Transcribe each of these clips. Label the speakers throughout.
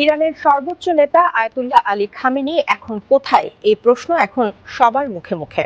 Speaker 1: ইরানের সর্বোচ্চ নেতা আয়াতুল্লাহ আলী খামেনি এখন কোথায়, এই প্রশ্ন এখন সবার মুখে মুখে।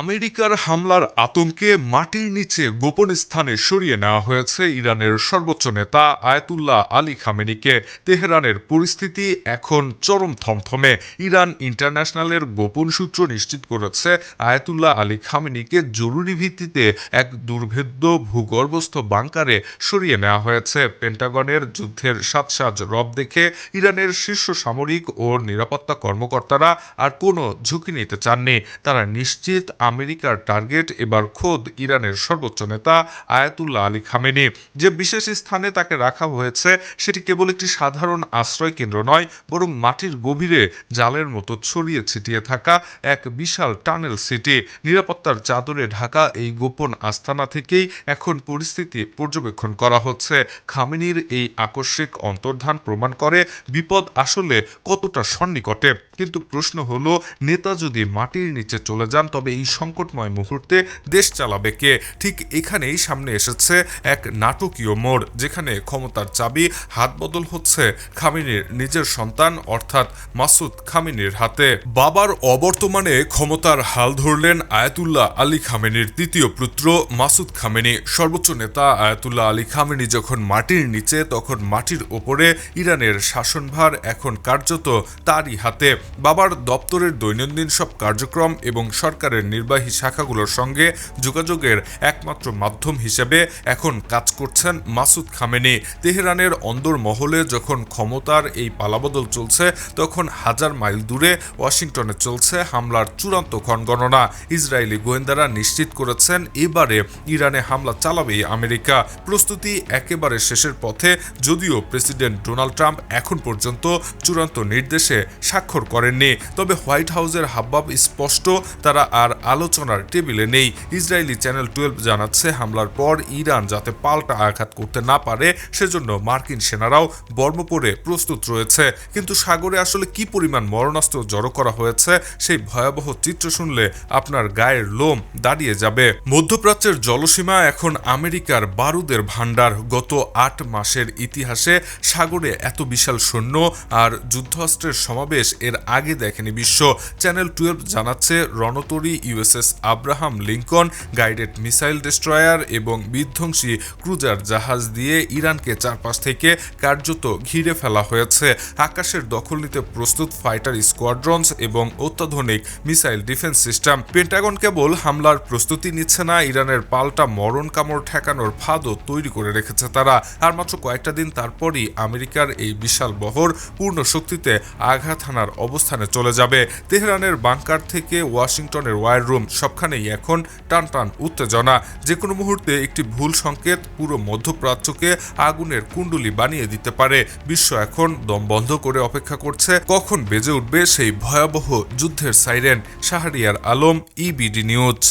Speaker 2: আমেরিকার হামলার আতঙ্কে মাটির নিচে গোপন স্থানে সরিয়ে নেওয়া হয়েছে ইরানের সর্বোচ্চ নেতা আয়াতুল্লাহ আলী খামেনিকে। তেহরানের পরিস্থিতি এখন চরম থমথমে। ইরান ইন্টারন্যাশনালের গোপন সূত্র নিশ্চিত করেছে আয়াতুল্লাহ আলী খামেনিকে জরুরি ভিত্তিতে এক দুর্ভেদ্য ভূগর্ভস্থ বাংকারে সরিয়ে নেওয়া হয়েছে। পেন্টাগনের যুদ্ধের সাজ রব দেখে ইরানের শীর্ষ সামরিক ও নিরাপত্তা কর্মকর্তারা আর কোনো ঝুঁকি নিতে চাননি। তারা নিশ্চিত আমেরিকার টার্গেট এবার খোদ ইরানের সর্বোচ্চ নেতা আয়াতুল্লাহ আলী খামেনি। যে বিশেষ স্থানে তাকে রাখা হয়েছে সেটি কেবল একটি সাধারণ আশ্রয় কেন্দ্র নয়, বরং মাটির গভীরে জালের মতো ছড়িয়ে ছিটিয়ে থাকা এক বিশাল টানেল সিটি। নিরাপত্তার চাদরে ঢাকা এই গোপন আস্তানা থেকেই এখন পরিস্থিতি পর্যবেক্ষণ করা হচ্ছে। খামেনির এই আকস্মিক অন্তর্ধান প্রমাণ করে বিপদ আসলে কতটা সন্নিকটে। কিন্তু প্রশ্ন হলো, নেতা যদি মাটির নিচে চলে যান তবে এই সংকটময় মুহূর্তে দেশ চালাবে কে? ঠিক এখানেই সামনে এসেছে এক নাটকীয় মোড়, যেখানে ক্ষমতার চাবি হাত বদল হচ্ছে খামেনির নিজের সন্তান অর্থাৎ মাসুদ খামেনির হাতে। বাবার অবর্তমানে ক্ষমতার হাল ধরলেন আয়াতুল্লাহ আলী খামেনির তৃতীয় পুত্র মাসুদ খামেনি। সর্বোচ্চ নেতা আয়াতুল্লাহ আলী খামেনি যখন মাটির নিচে, তখন মাটির ওপরে ইরানের শাসনভার এখন কার্যত তারই হাতে। বাবার দপ্তরের দৈনন্দিন সব কার্যক্রম এবং সরকারের নির্বাহী শাখাগুলোর সঙ্গে যোগাযোগের একমাত্র মাধ্যম হিসেবে এখন কাজ করছেন মাসুদ খামেনি। তেহরানের অন্দরমহলে যখন ক্ষমতার এই পালাবদল চলছে, তখন হাজার মাইল দূরে ওয়াশিংটনে চলছে হামলার চূড়ান্ত ক্ষণগণনা। ইসরায়েলি গোয়েন্দারা নিশ্চিত করেছেন এবারে ইরানে হামলা চালাবেই আমেরিকা। প্রস্তুতি একেবারে শেষের পথে, যদিও প্রেসিডেন্ট ডোনাল্ড ট্রাম্প এখন পর্যন্ত চূড়ান্ত নির্দেশে স্বাক্ষর করেননি। তবে হোয়াইট হাউসের হাবভাব স্পষ্ট, তারা আর আলোচনার টেবিলে নেই। ইসরায়েলি চ্যানেল 12 জানাচ্ছে, হামলার পর ইরান যাতে পাল্টা আঘাত করতে না পারে সেজন্য মার্কিন সেনারাও বর্মপরে প্রস্তুত রয়েছে। কিন্তু সাগরে আসলে কি পরিমাণ মরণাস্ত্র জড়ো করা হয়েছে, সেই ভয়াবহ চিত্র শুনলে আপনার গায়ের লোম দাঁড়িয়ে যাবে। মধ্যপ্রাচ্যের জলসীমা এখন আমেরিকার বারুদের ভাণ্ডার। গত 8 মাসের ইতিহাসে সাগরে এত বিশাল সৈন্য আর যুদ্ধাস্ত্রের সমাবেশ এর আগে দেখেনি বিশ্ব। চ্যানেল 12 জানাচ্ছে, রণতরী USS Abraham Lincoln, guided missile destroyer এবং বিধ্বংসী ক্রুজার জাহাজ দিয়ে ইরানকে চারপাশ থেকে কার্যত ঘিরে ফেলা হয়েছে। আকাশের দখল নিতে প্রস্তুত ফাইটার স্কোয়াড্রনস এবং অত্যাধুনিক মিসাইল ডিফেন্স সিস্টেম। পেন্টাগন কেবল হামলার প্রস্তুতি নিচ্ছে না, ইরানের পাল্টা মরণ কামড় ঠেকানোর ফাঁদও তৈরি করে রেখেছে তারা। আর মাত্র কয়েকটা দিন তারপরই আমেরিকার এই বিশাল বহর পূর্ণ শক্তিতে আঘাত হানার অবস্থানে চলে যাবে। তেহরানের বাংকার থেকে ওয়াশিংটনের ওয়ার রুম, সবখানেই এখন টান টান উত্তেজনা। যে কোনো মুহূর্তে একটি ভুল সংকেত পুরো মধ্যপ্রাচ্যকে আগুনের কুণ্ডুলি বানিয়ে দিতে পারে। বিশ্ব এখন দম বন্ধ করে অপেক্ষা করছে কখন বেজে উঠবে সেই ভয়াবহ যুদ্ধের siren. Shahriar Alam, EBD news.